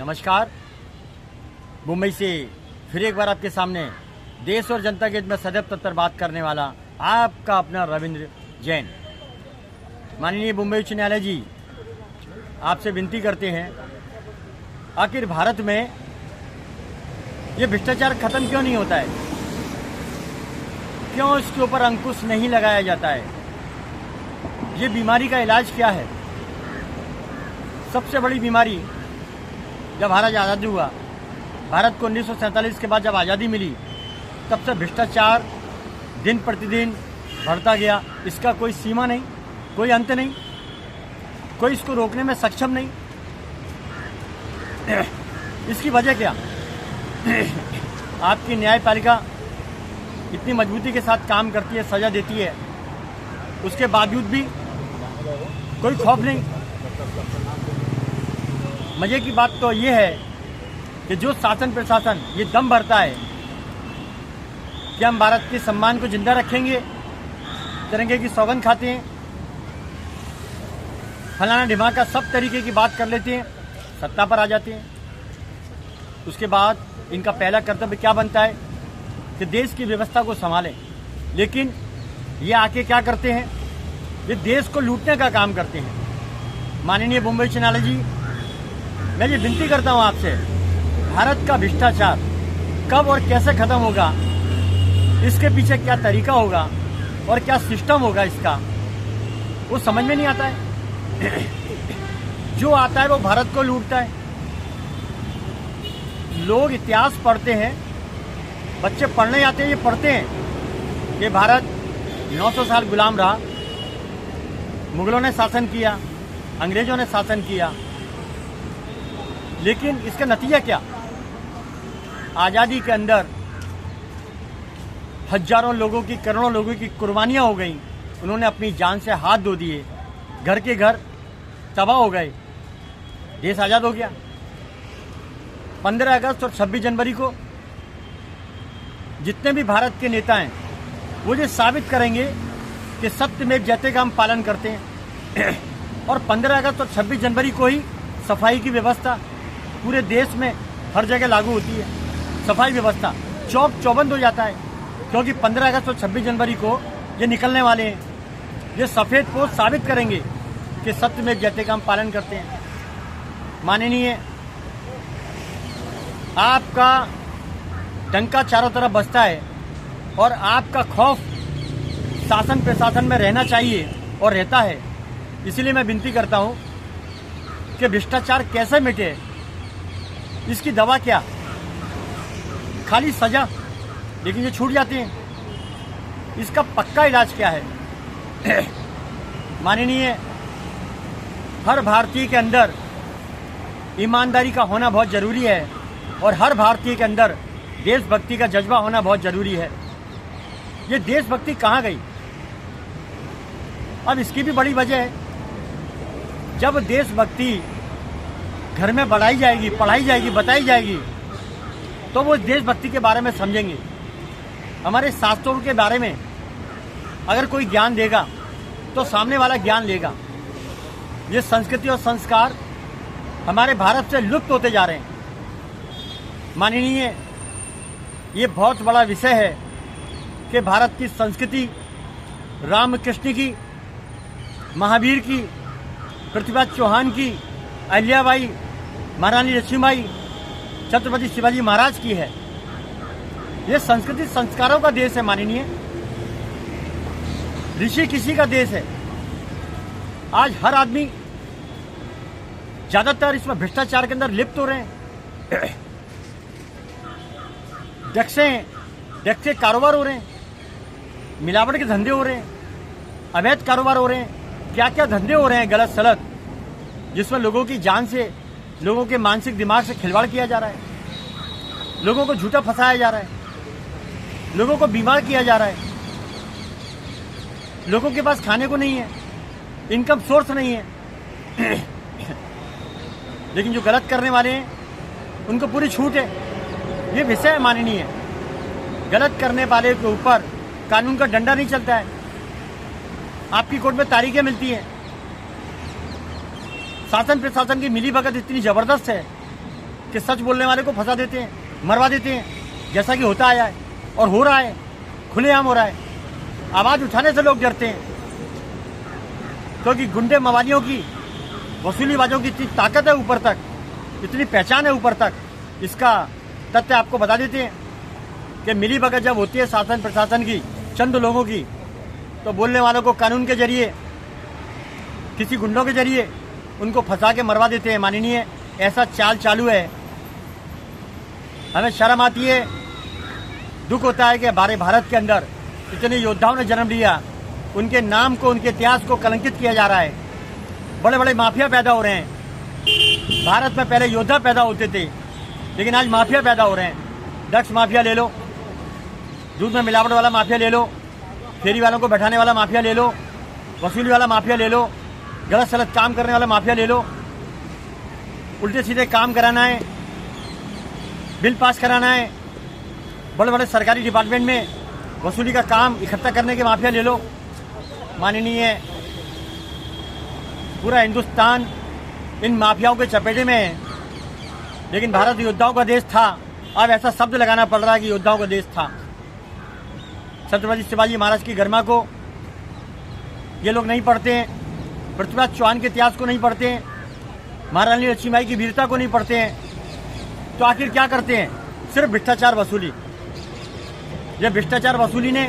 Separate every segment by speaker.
Speaker 1: नमस्कार। मुंबई से फिर एक बार आपके सामने देश और जनता के हित में सदैव तत्पर बात करने वाला आपका अपना रविंद्र जैन। माननीय मुंबई उच्च न्यायालय जी, आपसे विनती करते हैं, आखिर भारत में ये भ्रष्टाचार खत्म क्यों नहीं होता है? क्यों इसके ऊपर अंकुश नहीं लगाया जाता है? ये बीमारी का इलाज क्या है? सबसे बड़ी बीमारी, जब भारत आज़ादी हुआ, भारत को 1947 के बाद जब आज़ादी मिली, तब से भ्रष्टाचार दिन प्रतिदिन बढ़ता गया। इसका कोई सीमा नहीं, कोई अंत नहीं, कोई इसको रोकने में सक्षम नहीं। इसकी वजह क्या? आपकी न्यायपालिका इतनी मजबूती के साथ काम करती है, सजा देती है, उसके बावजूद भी कोई खौफ नहीं। मजे की बात तो ये है कि जो शासन प्रशासन ये दम भरता है कि हम भारत के सम्मान को जिंदा रखेंगे, तिरंगे की सौगंध खाते हैं, फलाना ढिमाका सब तरीके की बात कर लेते हैं, सत्ता पर आ जाते हैं। उसके बाद इनका पहला कर्तव्य क्या बनता है कि देश की व्यवस्था को संभालें। लेकिन ये आके क्या करते हैं? ये देश को लूटने का काम करते हैं। माननीय मुंबई उच्च न्यायालय जी, मैं ये विनती करता हूँ आपसे, भारत का भ्रष्टाचार कब और कैसे खत्म होगा, इसके पीछे क्या तरीका होगा और क्या सिस्टम होगा इसका, वो समझ में नहीं आता है। जो आता है वो भारत को लूटता है। लोग इतिहास पढ़ते हैं, बच्चे पढ़ने जाते हैं, ये पढ़ते हैं कि भारत 900 साल गुलाम रहा, मुगलों ने शासन किया, अंग्रेजों ने शासन किया, लेकिन इसका नतीजा क्या? आज़ादी के अंदर हजारों लोगों की, करोड़ों लोगों की कुर्बानियां हो गई। उन्होंने अपनी जान से हाथ धो दिए, घर के घर तबाह हो गए, देश आज़ाद हो गया। 15 अगस्त और 26 जनवरी को जितने भी भारत के नेता हैं, वो ये साबित करेंगे कि सत्यमेव जयते का हम पालन करते हैं। और 15 अगस्त और 26 जनवरी को ही सफाई की व्यवस्था पूरे देश में हर जगह लागू होती है। सफाई व्यवस्था चौक चौबंद हो जाता है, क्योंकि 15 अगस्त और 26 जनवरी को ये निकलने वाले हैं। ये सफ़ेद पोश साबित करेंगे कि सत्यमेव जयते का हम पालन करते हैं। माननीय, आपका डंका चारों तरफ बजता है और आपका खौफ शासन प्रशासन में रहना चाहिए और रहता है। इसलिए मैं विनती करता हूं कि भ्रष्टाचार कैसे मिटे, इसकी दवा क्या? खाली सजा, लेकिन ये छूट जाते हैं। इसका पक्का इलाज क्या है? माननीय, हर भारतीय के अंदर ईमानदारी का होना बहुत जरूरी है और हर भारतीय के अंदर देशभक्ति का जज्बा होना बहुत जरूरी है। ये देशभक्ति कहाँ गई? अब इसकी भी बड़ी वजह है, जब देशभक्ति घर में बढ़ाई जाएगी, पढ़ाई जाएगी, बताई जाएगी, तो वो देशभक्ति के बारे में समझेंगे। हमारे शास्त्रों के बारे में अगर कोई ज्ञान देगा तो सामने वाला ज्ञान लेगा। ये संस्कृति और संस्कार हमारे भारत से लुप्त होते जा रहे हैं। माननीय, ये बहुत बड़ा विषय है कि भारत की संस्कृति रामकृष्ण की, महावीर की, पृथ्वीराज चौहान की, अहिल्याबाई, महारानी लक्ष्मीबाई, छत्रपति शिवाजी महाराज की है। ये संस्कृति संस्कारों का देश है। माननीय, ऋषि किसी का देश है। आज हर आदमी ज्यादातर इसमें भ्रष्टाचार के अंदर लिप्त हो रहे हैं। डेक्से कारोबार हो रहे हैं, मिलावट के धंधे हो रहे हैं, अवैध कारोबार हो रहे हैं, क्या क्या धंधे हो रहे हैं गलत सलत, जिसमें लोगों की जान से, लोगों के मानसिक दिमाग से खिलवाड़ किया जा रहा है, लोगों को झूठा फंसाया जा रहा है, लोगों को बीमार किया जा रहा है, लोगों के पास खाने को नहीं है, इनकम सोर्स नहीं है। लेकिन जो गलत करने वाले हैं उनको पूरी छूट है। ये विषय है माननीय, गलत करने वाले के ऊपर कानून का डंडा नहीं चलता है। आपकी कोर्ट में तारीखें मिलती हैं, शासन प्रशासन की मिलीभगत इतनी जबरदस्त है कि सच बोलने वाले को फंसा देते हैं, मरवा देते हैं, जैसा कि होता आया है और हो रहा है, खुलेआम हो रहा है। आवाज़ उठाने से लोग डरते हैं क्योंकि गुंडे मवालियों की, वसूलीबाजों की इतनी ताकत है ऊपर तक, इतनी पहचान है ऊपर तक। इसका तथ्य आपको बता देते हैं कि मिली भगत जब होती है शासन प्रशासन की, चंद लोगों की, तो बोलने वालों को कानून के जरिए, किसी गुंडों के जरिए उनको फंसा के मरवा देते हैं। माननीय, ऐसा चाल चालू है। हमें शर्म आती है, दुख होता है कि हमारे भारत के अंदर इतने योद्धाओं ने जन्म लिया, उनके नाम को, उनके इतिहास को कलंकित किया जा रहा है। बड़े बड़े माफिया पैदा हो रहे हैं। भारत में पहले योद्धा पैदा होते थे, लेकिन आज माफिया पैदा हो रहे हैं। ड्रग्स माफिया ले लो, दूध में मिलावट वाला माफिया ले लो, फेरी वालों को बैठाने वाला माफिया ले लो, वसूली वाला माफिया ले लो, गलत सलत काम करने वाला माफिया ले लो, उल्टे सीधे काम कराना है, बिल पास कराना है, बड़े बड़े सरकारी डिपार्टमेंट में वसूली का काम इकट्ठा करने के माफिया ले लो। माननीय, पूरा हिंदुस्तान इन माफियाओं के चपेटे में है। लेकिन भारत योद्धाओं का देश था, अब ऐसा शब्द लगाना पड़ रहा है कि योद्धाओं का देश था। छत्रपति शिवाजी महाराज की गरिमा को ये लोग नहीं पढ़ते हैं, पृथ्वीराज चौहान के इतिहास को नहीं पढ़ते हैं, महारानी लक्ष्मीबाई की वीरता को नहीं पढ़ते हैं, तो आखिर क्या करते हैं? सिर्फ भ्रष्टाचार वसूली। ये भ्रष्टाचार वसूली ने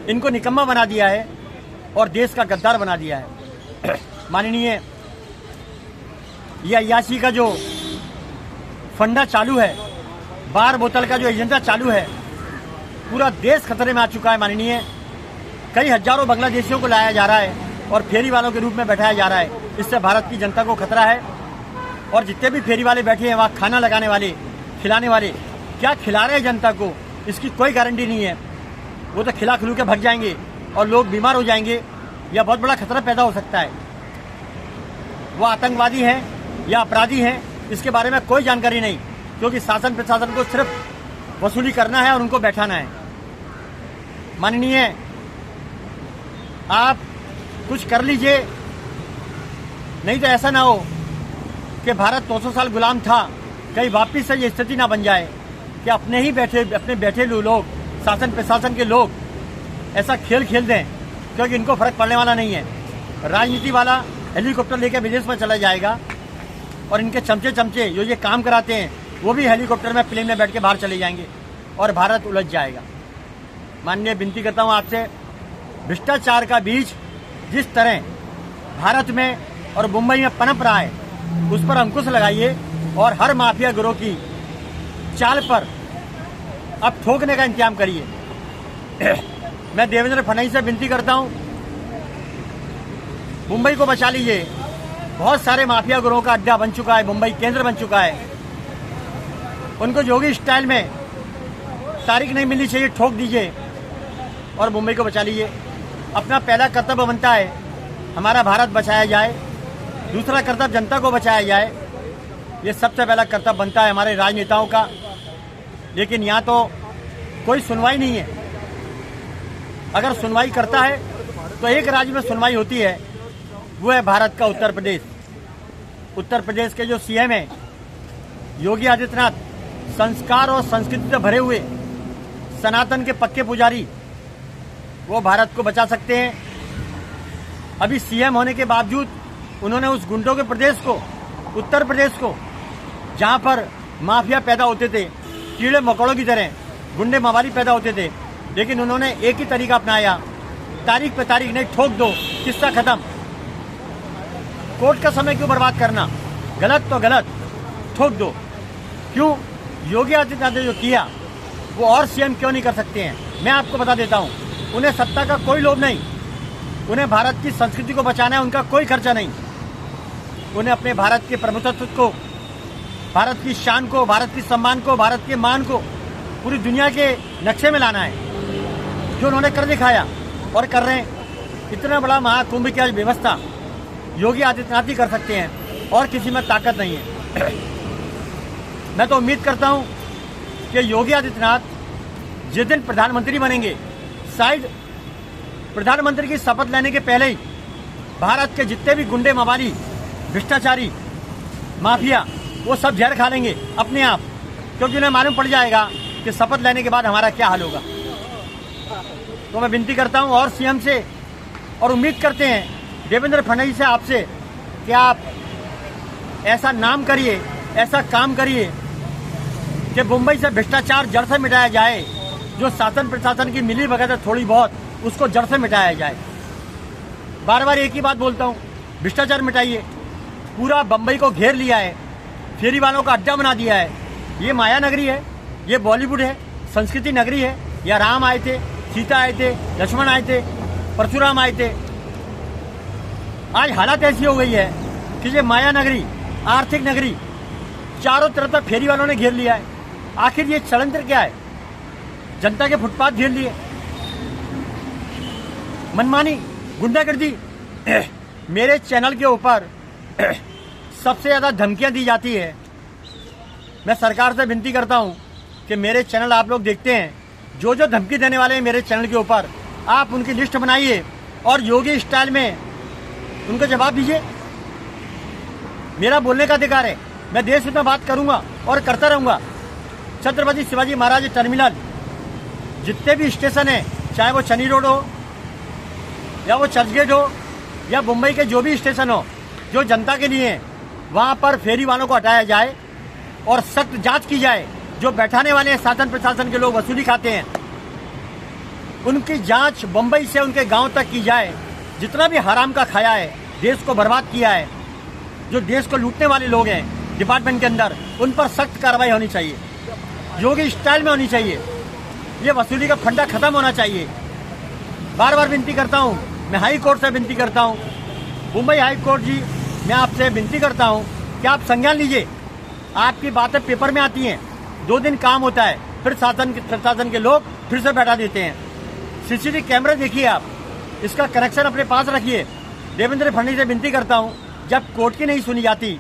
Speaker 1: इनको निकम्मा बना दिया है और देश का गद्दार बना दिया है। माननीय, ये अय्याशी का जो फंडा चालू है, बार बोतल का जो एजेंडा चालू है, पूरा देश खतरे में आ चुका है। माननीय, कई हजारों बांग्लादेशियों को लाया जा रहा है और फेरी वालों के रूप में बैठाया जा रहा है। इससे भारत की जनता को खतरा है। और जितने भी फेरी वाले बैठे हैं वहाँ खाना लगाने वाले, खिलाने वाले, क्या खिला रहे हैं जनता को, इसकी कोई गारंटी नहीं है। वो तो खिला खिलू के भग जाएंगे और लोग बीमार हो जाएंगे, या बहुत बड़ा खतरा पैदा हो सकता है। वो आतंकवादी हैं या अपराधी हैं, इसके बारे में कोई जानकारी नहीं, क्योंकि शासन प्रशासन को सिर्फ वसूली करना है और उनको बैठाना है। माननीय, आप कुछ कर लीजिए, नहीं तो ऐसा ना हो कि भारत 200 साल गुलाम था, कहीं वापिस से ये स्थिति ना बन जाए कि अपने बैठे लोग, शासन प्रशासन के लोग ऐसा खेल खेल दें, क्योंकि इनको फर्क पड़ने वाला नहीं है। राजनीति वाला हेलीकॉप्टर लेकर विदेश में चला जाएगा और इनके चमचे जो ये काम कराते हैं वो भी हेलीकॉप्टर में, प्लेन में बैठ के बाहर चले जाएंगे और भारत उलझ जाएगा। माननीय, विनती करता हूँ आपसे, भ्रष्टाचार का बीज जिस तरह भारत में और मुंबई में पनप रहा है, उस पर अंकुश लगाइए और हर माफिया गिरोह की चाल पर अब ठोकने का इंतजाम करिए। मैं देवेंद्र फडणवीस से विनती करता हूं, मुंबई को बचा लीजिए। बहुत सारे माफिया गिरोह का अड्डा बन चुका है, मुंबई केंद्र बन चुका है। उनको योगी स्टाइल में तारीख नहीं मिलनी चाहिए, ठोक दीजिए और मुंबई को बचा लीजिए। अपना पहला कर्तव्य बनता है हमारा भारत बचाया जाए, दूसरा कर्तव्य जनता को बचाया जाए। ये सबसे पहला कर्तव्य बनता है हमारे राजनेताओं का। लेकिन यहाँ तो कोई सुनवाई नहीं है। अगर सुनवाई करता है तो एक राज्य में सुनवाई होती है, वो है भारत का उत्तर प्रदेश। उत्तर प्रदेश के जो सीएम हैं योगी आदित्यनाथ, संस्कार और संस्कृति से भरे हुए सनातन के पक्के पुजारी, वो भारत को बचा सकते हैं। अभी सीएम होने के बावजूद उन्होंने उस गुंडों के प्रदेश को, उत्तर प्रदेश को, जहां पर माफिया पैदा होते थे, कीड़े मकोड़ों की तरह गुंडे मवाली पैदा होते थे, लेकिन उन्होंने एक ही तरीका अपनाया, तारीख पे तारीख नहीं, ठोक दो, किस्सा खत्म। कोर्ट का समय क्यों बर्बाद करना? गलत तो गलत, ठोक दो। क्यों? योगी आदित्यनाथ ने जो किया वो और सीएम क्यों नहीं कर सकते हैं? मैं आपको बता देता हूं, उन्हें सत्ता का कोई लोभ नहीं, उन्हें भारत की संस्कृति को बचाना है, उनका कोई खर्चा नहीं। उन्हें अपने भारत के प्रभुत्व को, भारत की शान को, भारत की सम्मान को, भारत के मान को पूरी दुनिया के नक्शे में लाना है, जो उन्होंने कर दिखाया और कर रहे हैं। इतना बड़ा महाकुंभ की आज व्यवस्था योगी आदित्यनाथ ही कर सकते हैं और किसी में ताकत नहीं है। मैं तो उम्मीद करता हूं कि योगी आदित्यनाथ जिस दिन प्रधानमंत्री बनेंगे, शायद प्रधानमंत्री की शपथ लेने के पहले ही भारत के जितने भी गुंडे मवाली, भ्रष्टाचारी, माफिया, वो सब जहर खा लेंगे अपने आप, क्योंकि उन्हें मालूम पड़ जाएगा कि शपथ लेने के बाद हमारा क्या हाल होगा। तो मैं विनती करता हूं और सीएम से, और उम्मीद करते हैं देवेंद्र फडणवीस से, आपसे कि आप ऐसा नाम करिए, ऐसा काम करिए कि मुंबई से भ्रष्टाचार जड़ से मिटाया जाए। जो शासन प्रशासन की मिली भगत है थोड़ी बहुत, उसको जड़ से मिटाया जाए। बार बार एक ही बात बोलता हूँ, भ्रष्टाचार मिटाइए। पूरा बम्बई को घेर लिया है, फेरी वालों का अड्डा बना दिया है। ये माया नगरी है, ये बॉलीवुड है, संस्कृति नगरी है। यहाँ राम आए थे, सीता आए थे, लक्ष्मण आए थे, परशुराम आए थे। आज हालत ऐसी हो गई है कि ये माया नगरी, आर्थिक नगरी, चारों तरफ तक फेरी वालों ने घेर लिया है। आखिर ये षड्यंत्र क्या है? जनता के फुटपाथ घेर लिए, मनमानी, गुंडागर्दी। मेरे चैनल के ऊपर सबसे ज्यादा धमकियां दी जाती है। मैं सरकार से विनती करता हूं कि मेरे चैनल आप लोग देखते हैं, जो जो धमकी देने वाले हैं मेरे चैनल के ऊपर, आप उनकी लिस्ट बनाइए और योगी स्टाइल में उनको जवाब दीजिए। मेरा बोलने का अधिकार है, मैं देश हित में बात करूंगा और करता रहूंगा। छत्रपति शिवाजी महाराज टर्मिनल, जितने भी स्टेशन हैं, चाहे वो चनी रोड हो या वो चर्चगेट हो या मुंबई के जो भी स्टेशन हो जो जनता के लिए है, वहां पर फेरी वालों को हटाया जाए और सख्त जांच की जाए। जो बैठाने वाले हैं शासन प्रशासन के लोग, वसूली खाते हैं, उनकी जांच मुंबई से उनके गांव तक की जाए। जितना भी हराम का खाया है, देश को बर्बाद किया है, जो देश को लूटने वाले लोग हैं डिपार्टमेंट के अंदर, उन पर सख्त कार्रवाई होनी चाहिए, योगी स्टाइल में होनी चाहिए। ये वसूली का फंडा खत्म होना चाहिए। बार बार विनती करता हूं, मैं हाई कोर्ट से विनती करता हूं, मुंबई हाई कोर्ट जी, मैं आपसे विनती करता हूं कि आप संज्ञान लीजिए। आपकी बातें पेपर में आती हैं, 2 दिन काम होता है, फिर प्रशासन के लोग फिर से बैठा देते हैं। सीसीटीवी कैमरे देखिए आप, इसका कनेक्शन अपने पास रखिए। देवेंद्र फडणवीस से विनती करता हूं, जब कोर्ट की नहीं सुनी जाती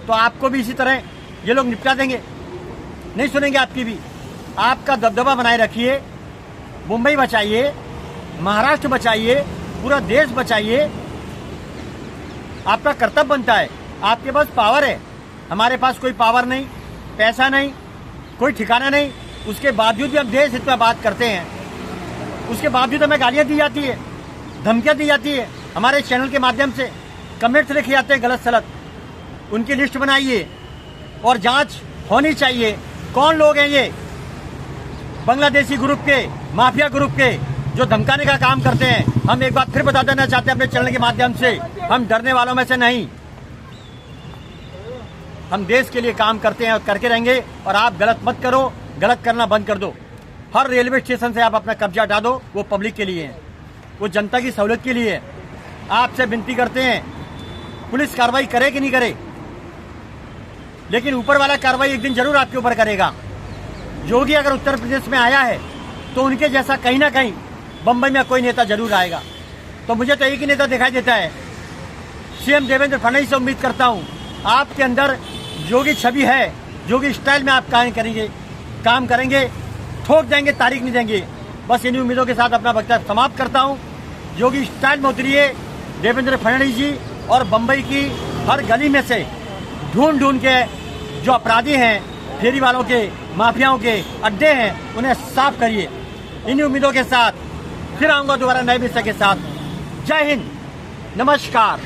Speaker 1: तो आपको भी इसी तरह ये लोग निपटा देंगे, नहीं सुनेंगे आपकी भी। आपका दबदबा बनाए रखिए, मुंबई बचाइए, महाराष्ट्र बचाइए, पूरा देश बचाइए। आपका कर्तव्य बनता है। आपके पास पावर है, हमारे पास कोई पावर नहीं, पैसा नहीं, कोई ठिकाना नहीं, उसके बावजूद भी हम देश हित में बात करते हैं। उसके बावजूद हमें गालियां दी जाती है, धमकियां दी जाती है, हमारे चैनल के माध्यम से कमेंट्स लिखे जाते हैं गलत सलत। उनकी लिस्ट बनाइए और जांच होनी चाहिए। कौन लोग हैं ये बांग्लादेशी ग्रुप के, माफिया ग्रुप के, जो धमकाने का काम करते हैं? हम एक बात फिर बता देना चाहते हैं अपने चैनल के माध्यम से, हम डरने वालों में से नहीं, हम देश के लिए काम करते हैं और करके रहेंगे। और आप गलत मत करो, गलत करना बंद कर दो। हर रेलवे स्टेशन से आप अपना कब्जा हटा दो, वो पब्लिक के लिए है, वो जनता की सहूलियत के लिए है। आपसे विनती करते हैं, पुलिस कार्रवाई करे कि नहीं करे, लेकिन ऊपर वाला कार्रवाई एक दिन जरूर आपके ऊपर करेगा। योगी अगर उत्तर प्रदेश में आया है तो उनके जैसा कहीं ना कहीं बम्बई में कोई नेता जरूर आएगा। तो मुझे तो एक ही नेता दिखाई देता है, सीएम देवेंद्र फडणवीस से उम्मीद करता हूं आपके अंदर योगी छवि है, योगी स्टाइल में आप काम करेंगे, ठोक देंगे, तारीख नहीं देंगे। बस इन्हीं उम्मीदों के साथ अपना वक्तव्य समाप्त करता हूं। योगी स्टाइल में उतरिए देवेंद्र फडणवीस जी, और बम्बई की हर गली में से ढूंढ ढूंढ के जो अपराधी हैं, फेरी वालों के, माफियाओं के अड्डे हैं, उन्हें साफ करिए। इन्हीं उम्मीदों के साथ फिर आऊंगा दोबारा नए विषय के साथ। जय हिंद, नमस्कार।